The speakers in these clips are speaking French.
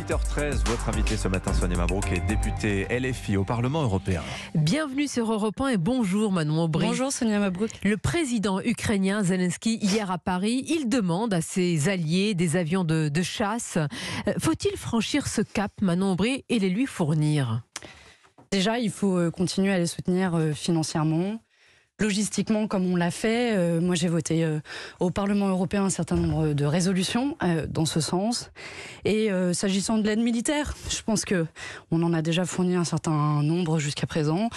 8h13, votre invité ce matin, Sonia Mabrouk, est députée LFI au Parlement européen. Bienvenue sur Europe 1 et bonjour Manon Aubry. Bonjour Sonia Mabrouk. Le président ukrainien Zelensky, hier à Paris, il demande à ses alliés des avions de chasse. Faut-il franchir ce cap, Manon Aubry, et les lui fournir ? Déjà, il faut continuer à les soutenir financièrement. Logistiquement, comme on l'a fait, moi j'ai voté au Parlement européen un certain nombre de résolutions dans ce sens. Et s'agissant de l'aide militaire, je pense que on en a déjà fourni un certain nombre jusqu'à présent.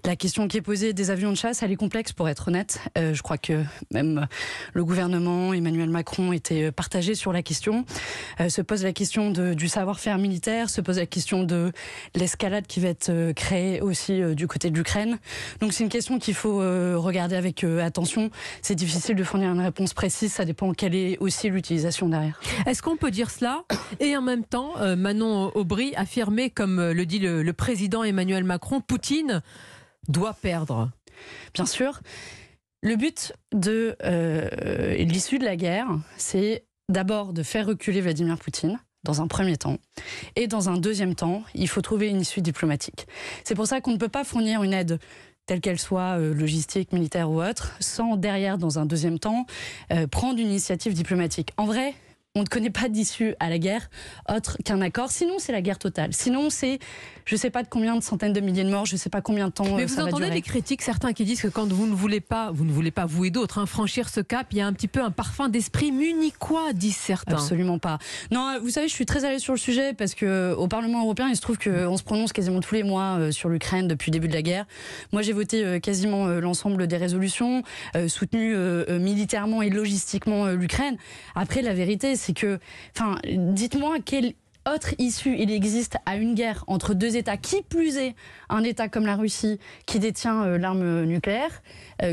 La question qui est posée des avions de chasse, elle est complexe pour être honnête. Je crois que même le gouvernement, Emmanuel Macron, était partagé sur la question. Se pose la question du savoir-faire militaire, se pose la question de l'escalade qui va être créée aussi du côté de l'Ukraine. Donc c'est une question qu'il faut regarder avec attention. C'est difficile de fournir une réponse précise, ça dépend quelle est aussi l'utilisation derrière. Est-ce qu'on peut dire cela et en même temps, Manon Aubry affirmer, comme le dit le président Emmanuel Macron, Poutine doit perdre? Bien sûr. Le but de l'issue de la guerre, c'est d'abord de faire reculer Vladimir Poutine, dans un premier temps. Et dans un deuxième temps, il faut trouver une issue diplomatique. C'est pour ça qu'on ne peut pas fournir une aide telle qu'elle soit logistique, militaire ou autre, sans derrière, dans un deuxième temps, prendre une initiative diplomatique. En vrai, on ne connaît pas d'issue à la guerre autre qu'un accord. Sinon, c'est la guerre totale. Sinon, c'est, je ne sais pas de combien de centaines de milliers de morts, je ne sais pas combien de temps ça va durer. Mais vous entendez les critiques, certains qui disent que quand vous ne voulez pas, vous et d'autres, franchir ce cap, il y a un petit peu un parfum d'esprit munichois, disent certains. Absolument pas. Non, vous savez, je suis très à l'aise sur le sujet parce qu'au Parlement européen, il se trouve qu'on se prononce quasiment tous les mois sur l'Ukraine depuis le début de la guerre. Moi, j'ai voté quasiment l'ensemble des résolutions, soutenu militairement et logistiquement l'Ukraine. Après, la vérité, c'est que, dites-moi quelle autre issue il existe à une guerre entre deux États, qui plus est un État comme la Russie qui détient l'arme nucléaire,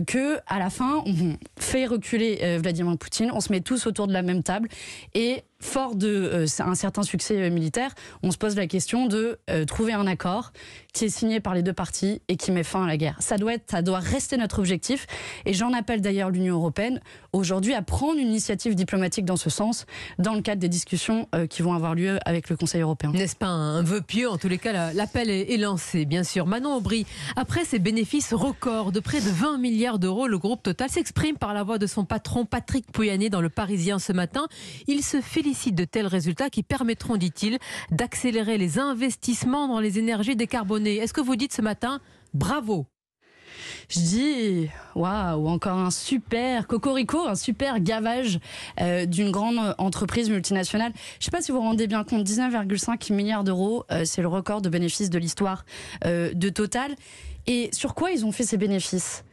que à la fin on fait reculer Vladimir Poutine, on se met tous autour de la même table et fort de un certain succès militaire, on se pose la question de trouver un accord qui est signé par les deux parties et qui met fin à la guerre. Ça doit rester notre objectif et j'en appelle d'ailleurs l'Union européenne aujourd'hui à prendre une initiative diplomatique dans ce sens dans le cadre des discussions qui vont avoir lieu avec le Conseil européen. N'est-ce pas un vœu pieux? En tous les cas, l'appel est lancé, bien sûr. Manon Aubry, après ces bénéfices records de près de 20 milliards d'euros, le groupe Total s'exprime par la voix de son patron Patrick Pouyanné dans Le Parisien ce matin. Il se félicite de tels résultats qui permettront, dit-il, d'accélérer les investissements dans les énergies décarbonées. Est-ce que vous dites ce matin bravo? Je dis waouh, encore un super cocorico, un super gavage d'une grande entreprise multinationale. Je ne sais pas si vous vous rendez bien compte, 19,5 milliards d'euros, c'est le record de bénéfices de l'histoire de Total. Et sur quoi ils ont fait ces bénéfices?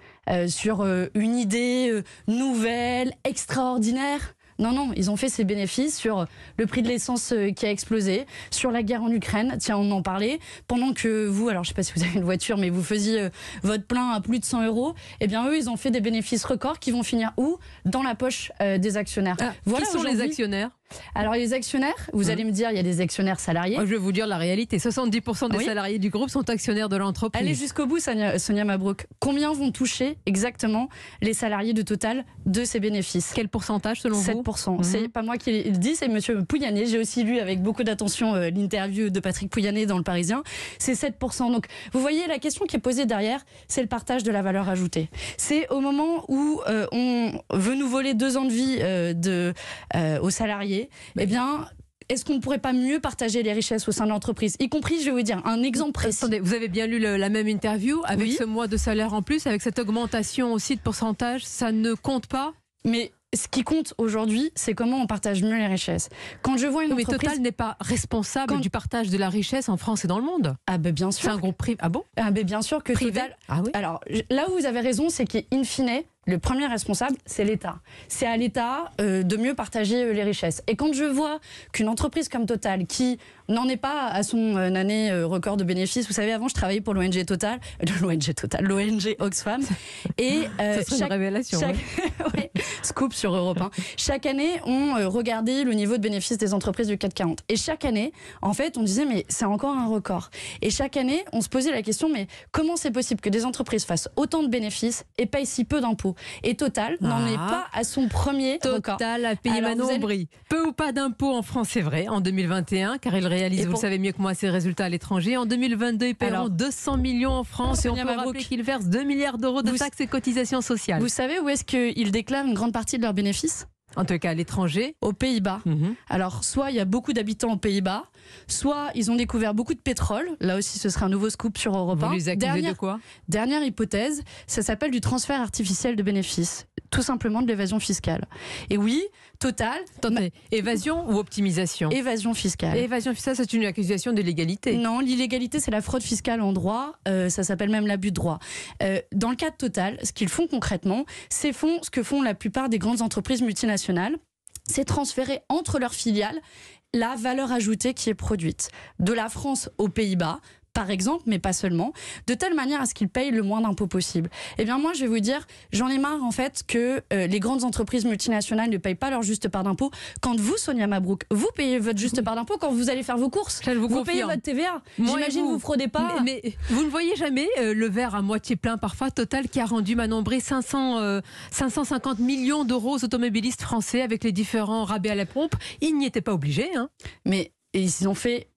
Sur une idée nouvelle, extraordinaire? Non, ils ont fait ces bénéfices sur le prix de l'essence qui a explosé, sur la guerre en Ukraine, tiens, on en parlait, pendant que vous, alors je ne sais pas si vous avez une voiture, mais vous faisiez votre plein à plus de 100 €, eh bien eux, ils ont fait des bénéfices records qui vont finir où? Dans la poche des actionnaires. Voilà, qui sont les actionnaires? Alors les actionnaires, vous allez me dire, il y a des actionnaires salariés. Moi, je vais vous dire la réalité, 70% des salariés du groupe sont actionnaires de l'entreprise. Allez jusqu'au bout, Sonia Mabrouk. Combien vont toucher exactement les salariés de Total de ces bénéfices? Quel pourcentage selon vous? 7%. C'est pas moi qui le dis, c'est monsieur Pouyanné. J'ai aussi lu avec beaucoup d'attention l'interview de Patrick Pouyanné dans Le Parisien. C'est 7%. Donc vous voyez, la question qui est posée derrière, c'est le partage de la valeur ajoutée. C'est au moment où on veut nous voler 2 ans de vie aux salariés, eh bien, est-ce qu'on ne pourrait pas mieux partager les richesses au sein de l'entreprise? Y compris, je vais vous dire, un exemple précis. Attendez, vous avez bien lu la même interview avec ce mois de salaire en plus, avec cette augmentation aussi de pourcentage, ça ne compte pas? Mais ce qui compte aujourd'hui, c'est comment on partage mieux les richesses. Quand je vois une entreprise... Mais Total n'est pas responsable du partage de la richesse en France et dans le monde. Ah ben bien sûr. C'est un groupe privé. Ah bon? Ah ben bien sûr que privé. Total... Ah oui. Alors là où vous avez raison, c'est qu'in fine, le premier responsable, c'est l'État. C'est à l'État de mieux partager les richesses. Et quand je vois qu'une entreprise comme Total, qui n'en est pas à son année record de bénéfices, vous savez, avant je travaillais pour l'ONG Total, l'ONG Oxfam, et c'est une révélation. Ouais, scoop sur Europe 1. Chaque année, on regardait le niveau de bénéfices des entreprises du CAC 40. Et chaque année, en fait, on disait mais c'est encore un record. Et chaque année, on se posait la question mais comment c'est possible que des entreprises fassent autant de bénéfices et payent si peu d'impôts? d'impôts. Et Total n'en est pas à son premier record. Total a payé Manon Aubry. Peu ou pas d'impôts en France, c'est vrai, en 2021, car il réalise, vous le savez mieux que moi, ses résultats à l'étranger. En 2022, ils paieront 200 millions en France. Et on peut rappeler qu'ils versent 2 milliards d'euros de taxes et cotisations sociales. Vous savez où est-ce qu'ils déclarent une grande partie de leurs bénéfices ? En tout cas, à l'étranger. Aux Pays-Bas. Alors, soit il y a beaucoup d'habitants aux Pays-Bas, soit ils ont découvert beaucoup de pétrole. Là aussi, ce sera un nouveau scoop sur Europe 1. Vous les accusez de quoi ? Dernière hypothèse, ça s'appelle du transfert artificiel de bénéfices. Tout simplement de l'évasion fiscale. Et oui, Total... Attendez, évasion ou optimisation ? Évasion fiscale. Évasion fiscale, c'est une accusation d'illégalité. Non, l'illégalité, c'est la fraude fiscale en droit. Ça s'appelle même l'abus de droit. Dans le cas de Total, ce qu'ils font concrètement, c'est ce que font la plupart des grandes entreprises multinationales, c'est transférer entre leurs filiales la valeur ajoutée qui est produite. De la France aux Pays-Bas, par exemple, mais pas seulement, de telle manière à ce qu'ils payent le moins d'impôts possible. Eh bien moi, je vais vous dire, j'en ai marre en fait que les grandes entreprises multinationales ne payent pas leur juste part d'impôts. Quand vous, Sonia Mabrouk, vous payez votre juste part d'impôts quand vous allez faire vos courses. Vous payez votre TVA. J'imagine vous fraudez pas. Mais vous ne voyez jamais le verre à moitié plein parfois. Total qui a rendu Manon Aubry 550 millions d'euros aux automobilistes français avec les différents rabais à la pompe. Ils n'y étaient pas obligés. Hein. Mais ils ont fait...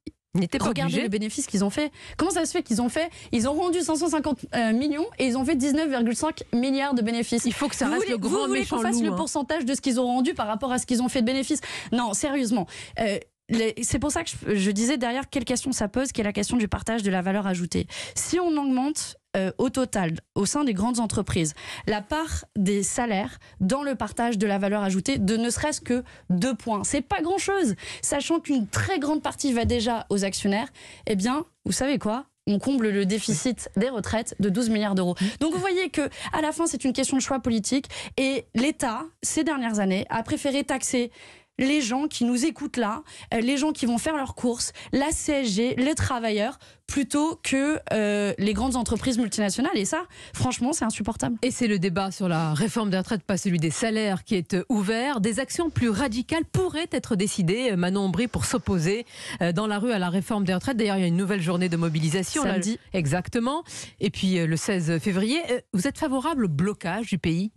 Regardez le bénéfice qu'ils ont fait. Comment ça se fait qu'ils ont fait ? Ils ont rendu 550 millions et ils ont fait 19,5 milliards de bénéfices. Il faut que ça reste le grand méchant loup. Vous voulez qu'on fasse le pourcentage de ce qu'ils ont rendu par rapport à ce qu'ils ont fait de bénéfices ? Non, sérieusement. C'est pour ça que je disais derrière quelle question ça pose, qui est la question du partage de la valeur ajoutée. Si on augmente au total, au sein des grandes entreprises, la part des salaires dans le partage de la valeur ajoutée de ne serait-ce que 2 points. C'est pas grand-chose, sachant qu'une très grande partie va déjà aux actionnaires. Eh bien, vous savez quoi ? On comble le déficit des retraites de 12 milliards d'euros. Donc vous voyez que à la fin, c'est une question de choix politique. Et l'État, ces dernières années, a préféré taxer les gens qui nous écoutent là, les gens qui vont faire leurs courses, la CSG, les travailleurs, plutôt que les grandes entreprises multinationales. Et ça, franchement, c'est insupportable. Et c'est le débat sur la réforme des retraites, pas celui des salaires, qui est ouvert. Des actions plus radicales pourraient être décidées, Manon Aubry, pour s'opposer dans la rue à la réforme des retraites. D'ailleurs, il y a une nouvelle journée de mobilisation. Samedi. Exactement. Et puis, le 16 février, vous êtes favorable au blocage du pays ?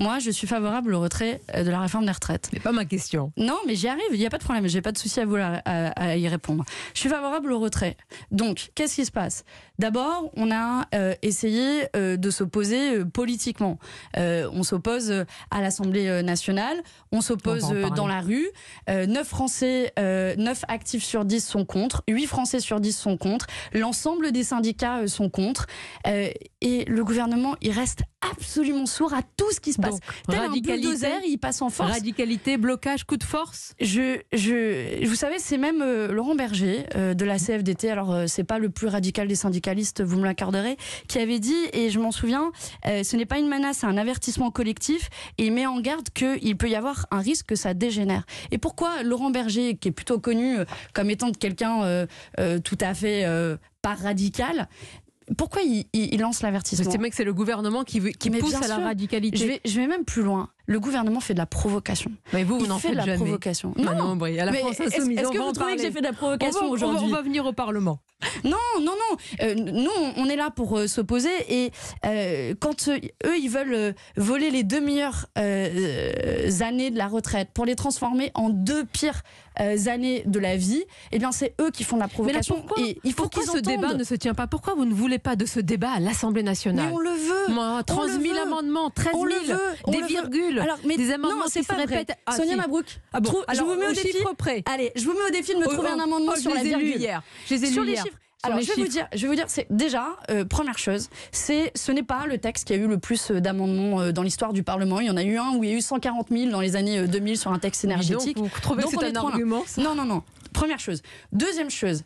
Moi, je suis favorable au retrait de la réforme des retraites. C'est pas ma question. Non, mais j'y arrive, il n'y a pas de problème, j'ai pas de souci à y répondre. Je suis favorable au retrait. Donc, qu'est-ce qui se passe ? D'abord, on a essayé de s'opposer politiquement. On s'oppose à l'Assemblée nationale, on s'oppose dans la rue. 9 actifs sur 10 sont contre, 8 Français sur 10 sont contre, l'ensemble des syndicats sont contre. Et le gouvernement, il reste absolument sourd à tout ce qui se passe. Donc, tel un bulldozer, il passe en force. Radicalité, blocage, coup de force. Vous savez, c'est même Laurent Berger de la CFDT, alors c'est pas le plus radical des syndicalistes, vous me l'accorderez, qui avait dit, et je m'en souviens, ce n'est pas une menace, c'est un avertissement collectif, et il met en garde qu'il peut y avoir un risque que ça dégénère. Et pourquoi Laurent Berger, qui est plutôt connu comme étant quelqu'un tout à fait pas radical, pourquoi il lance l'avertissement ? C'est le gouvernement qui pousse à la radicalité. Je vais même plus loin. Le gouvernement fait de la provocation. Mais vous n'en faites de la jamais. Provocation. Non, Aubry, à la France Insoumise. Est-ce que vous trouvez que j'ai fait de la provocation aujourd'hui ? On va venir au Parlement. Non. Nous, on est là pour s'opposer. Et quand eux, ils veulent voler les 2 meilleures années de la retraite pour les transformer en 2 pires années de la vie, eh bien, c'est eux qui font de la provocation. Pourquoi ce débat ne se tient pas ? Pourquoi vous ne voulez pas de ce débat à l'Assemblée nationale ? Mais on le veut. 30 000 amendements, 13 000, des virgules, des amendements qui se répètent. Sonia Mabrouk, je vous mets au défi. Allez, je vous mets au défi de me trouver un amendement sur la virgule. Je les ai lus hier. Alors, je vais vous dire, c'est déjà, première chose, ce n'est pas le texte qui a eu le plus d'amendements dans l'histoire du Parlement. Il y en a eu un où il y a eu 140 000 dans les années 2000 sur un texte énergétique. Donc, vous trouvez que c'est un argument, ça ? Non. Première chose. Deuxième chose,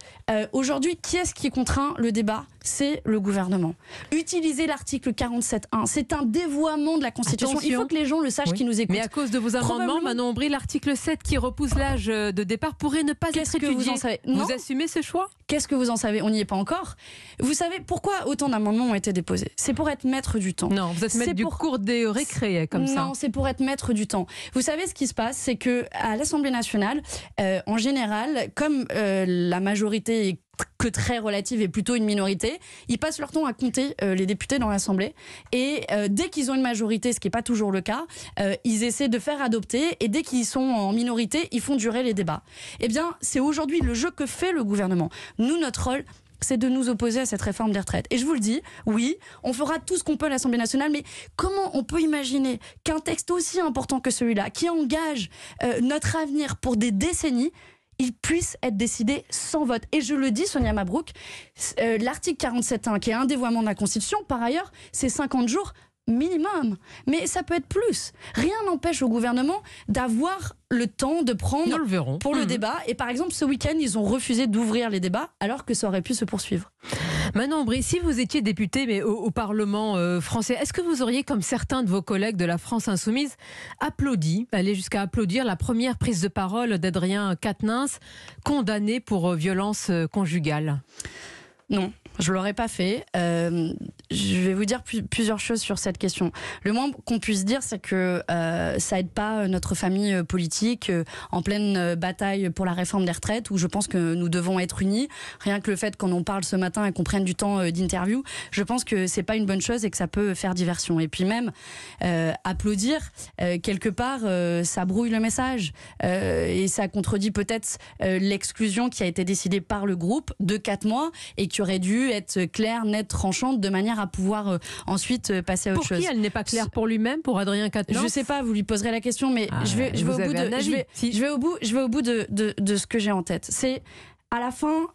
aujourd'hui, qui est-ce qui contraint le débat ? C'est le gouvernement. Utiliser l'article 47.1, c'est un dévoiement de la Constitution. Attention. Il faut que les gens le sachent qui nous écoutent. Mais à cause de vos amendements, Manon Aubry, l'article 7 qui repousse l'âge de départ pourrait ne pas être étudié. Vous en savez ? Vous assumez ce choix ? Qu'est-ce que vous en savez ? On n'y est pas encore. Vous savez pourquoi autant d'amendements ont été déposés ? C'est pour être maître du temps. Non, vous êtes maître du cours des récré, comme ça. Non, c'est pour être maître du temps. Vous savez ce qui se passe, c'est que à l'Assemblée nationale, en général, comme la majorité est que très relative et plutôt une minorité. Ils passent leur temps à compter les députés dans l'Assemblée et dès qu'ils ont une majorité, ce qui n'est pas toujours le cas, ils essaient de faire adopter et dès qu'ils sont en minorité, ils font durer les débats. Eh bien, c'est aujourd'hui le jeu que fait le gouvernement. Nous, notre rôle, c'est de nous opposer à cette réforme des retraites. Et je vous le dis, oui, on fera tout ce qu'on peut à l'Assemblée nationale, mais comment on peut imaginer qu'un texte aussi important que celui-là, qui engage notre avenir pour des décennies, il puisse être décidé sans vote. Et je le dis, Sonia Mabrouk, l'article 47.1, qui est un dévoiement de la Constitution, par ailleurs, c'est 50 jours minimum. Mais ça peut être plus. Rien n'empêche au gouvernement d'avoir le temps de prendre pour le débat. Et par exemple, ce week-end, ils ont refusé d'ouvrir les débats alors que ça aurait pu se poursuivre. Manon Aubry, si vous étiez député mais au Parlement français, est-ce que vous auriez, comme certains de vos collègues de la France Insoumise, allé jusqu'à applaudir la première prise de parole d'Adrien Quatennens, condamné pour violence conjugale ? Non, je ne l'aurais pas fait. Je vais vous dire plusieurs choses sur cette question. Le moins qu'on puisse dire, c'est que ça aide pas notre famille politique en pleine bataille pour la réforme des retraites, où je pense que nous devons être unis. Rien que le fait qu'on en parle ce matin et qu'on prenne du temps d'interview, je pense que c'est pas une bonne chose et que ça peut faire diversion. Et puis même, applaudir, quelque part, ça brouille le message. Et ça contredit peut-être l'exclusion qui a été décidée par le groupe de 4 mois et qui aurait dû être claire, nette, tranchante, de manière à pouvoir ensuite passer à autre chose. Pour qui elle n'est pas claire? Pour lui-même, pour Adrien Quatennens? Je ne sais pas, vous lui poserez la question, mais je vais au bout de ce que j'ai en tête. C'est à la fin,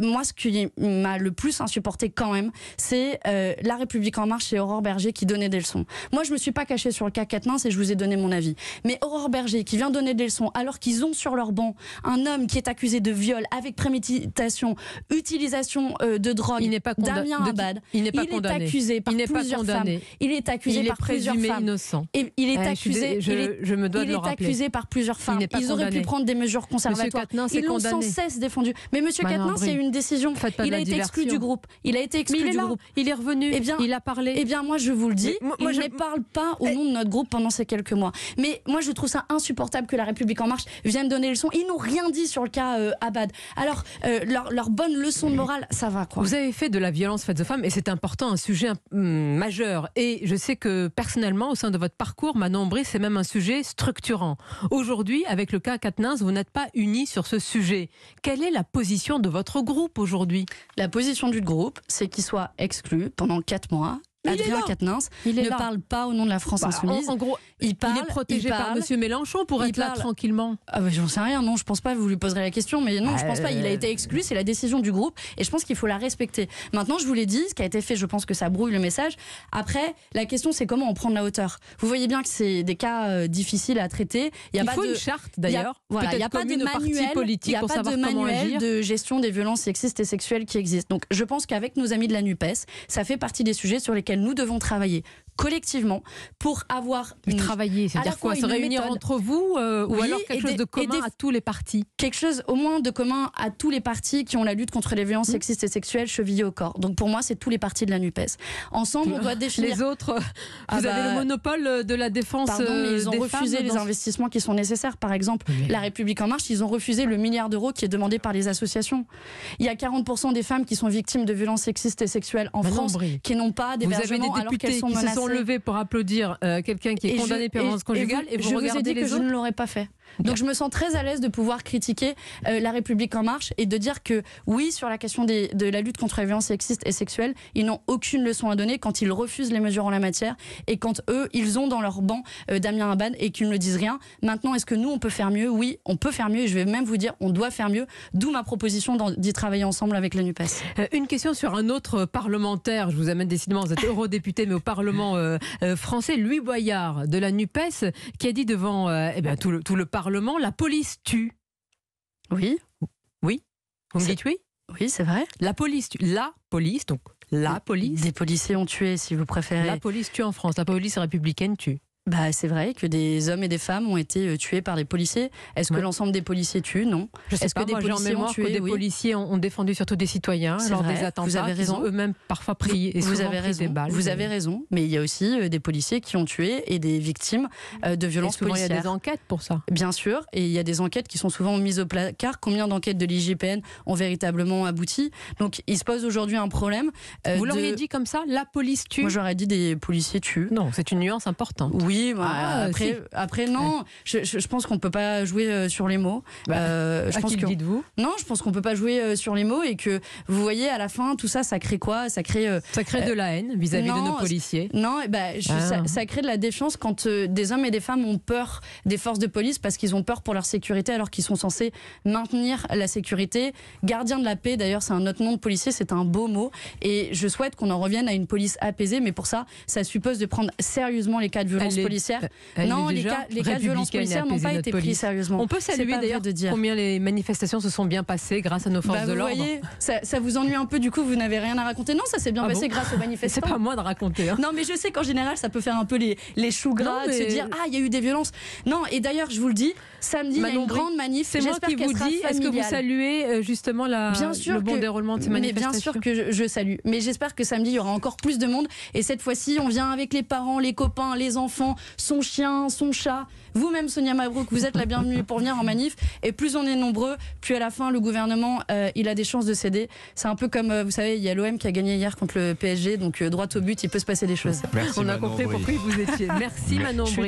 moi, ce qui m'a le plus insupporté quand même, c'est La République En Marche et Aurore Berger qui donnaient des leçons. Moi, je ne me suis pas cachée sur le cas Quatennens et je vous ai donné mon avis. Mais Aurore Berger qui vient donner des leçons alors qu'ils ont sur leur banc un homme qui est accusé de viol avec préméditation, utilisation de drogue, Damien Abad. Il n'est pas condamné. Accusé par plusieurs femmes. Il est accusé par plusieurs femmes. Innocent. Et il est accusé. Je me dois de le rappeler. Il est accusé par plusieurs femmes. Ils auraient pu prendre des mesures conservatoires. Ils l'ont sans cesse défendu. Mais Monsieur Quatennens, il y a eu une décision. Il a été exclu du groupe. Il a été exclu du groupe. Il est revenu. Il a parlé. Eh bien, moi, je vous le dis, il ne parle pas au nom de notre groupe pendant ces quelques mois. Mais moi, je trouve ça insupportable que La République En Marche vienne donner des leçons. Ils n'ont rien dit sur le cas Abad. Alors, leur bonne leçon de morale, ça va, quoi. Vous avez fait de la violence faite aux femmes et c'est important, un sujet majeur. Et je sais que personnellement, au sein de votre parcours, Manon Aubry, c'est même un sujet structurant. Aujourd'hui, avec le cas Quatennens, vous n'êtes pas unis sur ce sujet. Quelle est la position de votre groupe aujourd'hui? La position du groupe, c'est qu'il soit exclu pendant 4 mois. Adrien Quatennens ne parle pas au nom de la France Insoumise. En gros, il est protégé par M. Mélenchon pour être là tranquillement. J'en sais rien, non, je pense pas, vous lui poserez la question, mais non, je pense pas, il a été exclu, c'est la décision du groupe, et je pense qu'il faut la respecter. Maintenant, je vous l'ai dit, ce qui a été fait, je pense que ça brouille le message. Après, la question, c'est comment on prend de la hauteur. Vous voyez bien que c'est des cas difficiles à traiter. Il faut une charte, d'ailleurs. Il n'y a pas de manuel de gestion des violences sexistes et sexuelles qui existe. Donc, je pense qu'avec nos amis de la NUPES, ça fait partie des sujets sur lesquels nous devons travailler collectivement pour avoir travailler, c'est-à-dire quoi? Se réunir entre vous ou alors quelque chose de commun à tous les partis? Quelque chose au moins de commun à tous les partis qui ont la lutte contre les violences sexistes et sexuelles chevillées au corps. Donc pour moi, c'est tous les partis de la NUPES. Ensemble, on doit définir... Les autres, vous avez le monopole de la défense. Pardon, mais ils ont refusé les investissements qui sont nécessaires. Par exemple, La République En Marche, ils ont refusé le milliard d'euros qui est demandé par les associations. Il y a 40% des femmes qui sont victimes de violences sexistes et sexuelles en France qui n'ont pas d'hébergement alors qu'elles sont menacées. Qui se sont levés pour applaudir quelqu'un qui est condamné pour violence conjugale et vous regardez les autres. Je ne l'aurais pas fait. Donc je me sens très à l'aise de pouvoir critiquer La République En Marche et de dire que oui, sur la question de la lutte contre les violences sexistes et sexuelles, ils n'ont aucune leçon à donner quand ils refusent les mesures en la matière et quand eux, ils ont dans leur banc Damien Abad et qu'ils ne disent rien. Maintenant, est-ce que nous, on peut faire mieux? Oui, on peut faire mieux et je vais même vous dire, on doit faire mieux. D'où ma proposition d'y travailler ensemble avec la NUPES. Une question sur un autre parlementaire. Je vous amène décidément, vous êtes eurodéputé, mais au Parlement français, Louis Boyard de la NUPES, qui a dit devant tout le Parlement, la police tue. Oui. Oui. Vous me dites oui? Oui, c'est vrai. La police tue. La police, donc la police. Des policiers ont tué, si vous préférez. La police tue en France. La police républicaine tue. C'est vrai que des hommes et des femmes ont été tués par les policiers. Est-ce que l'ensemble des policiers tuent? Non. Est-ce que des policiers ont tué? Des policiers ont défendu surtout des citoyens lors des attentats. Vous avez raison. Ils ont eux-mêmes parfois pris et vous avez raison. Des balles. Vous avez raison. Mais il y a aussi des policiers qui ont tué et des victimes de violences policières. Il y a des enquêtes pour ça. Bien sûr. Et il y a des enquêtes qui sont souvent mises au placard. Combien d'enquêtes de l'IGPN ont véritablement abouti? Donc il se pose aujourd'hui un problème. Vous l'auriez dit comme ça? La police tue? Moi j'aurais dit des policiers tuent. Non, c'est une nuance importante. Oui, après non. Je pense qu'on peut pas jouer sur les mots. Je pense que dites-vous? Non, je pense qu'on peut pas jouer sur les mots et que vous voyez à la fin tout ça, ça crée quoi? Ça crée de la haine vis-à-vis de nos policiers. Non, ça crée de la défiance quand des hommes et des femmes ont peur des forces de police parce qu'ils ont peur pour leur sécurité alors qu'ils sont censés maintenir la sécurité. Gardien de la paix, d'ailleurs, c'est un autre nom de policier, c'est un beau mot. Et je souhaite qu'on en revienne à une police apaisée, mais pour ça suppose de prendre sérieusement les cas de violence policière. Non, les cas de violence policière n'ont pas été pris sérieusement. On peut saluer d'ailleurs combien les manifestations se sont bien passées grâce à nos forces de l'ordre. Vous voyez, ça vous ennuie un peu, du coup, vous n'avez rien à raconter. Non, ça s'est bien passé grâce aux manifestants. C'est pas à moi de raconter. Non, mais je sais qu'en général, ça peut faire un peu les choux gras, de se dire il y a eu des violences. Non, et d'ailleurs, je vous le dis, samedi, il y a une grande manif. C'est moi qui vous dis, est-ce que vous saluez justement le bon déroulement de ces manifestations? Bien sûr que je salue. Mais j'espère que samedi, il y aura encore plus de monde. Et cette fois-ci, on vient avec les parents, les copains, les enfants, son chien, son chat. Vous-même, Sonia Mabrouk, vous êtes la bienvenue pour venir en manif. Et plus on est nombreux, plus à la fin, le gouvernement, il a des chances de céder. C'est un peu comme, vous savez, il y a l'OM qui a gagné hier contre le PSG. Donc, droit au but, il peut se passer des choses. Merci, on a compris pourquoi vous étiez. Merci Manon Aubry.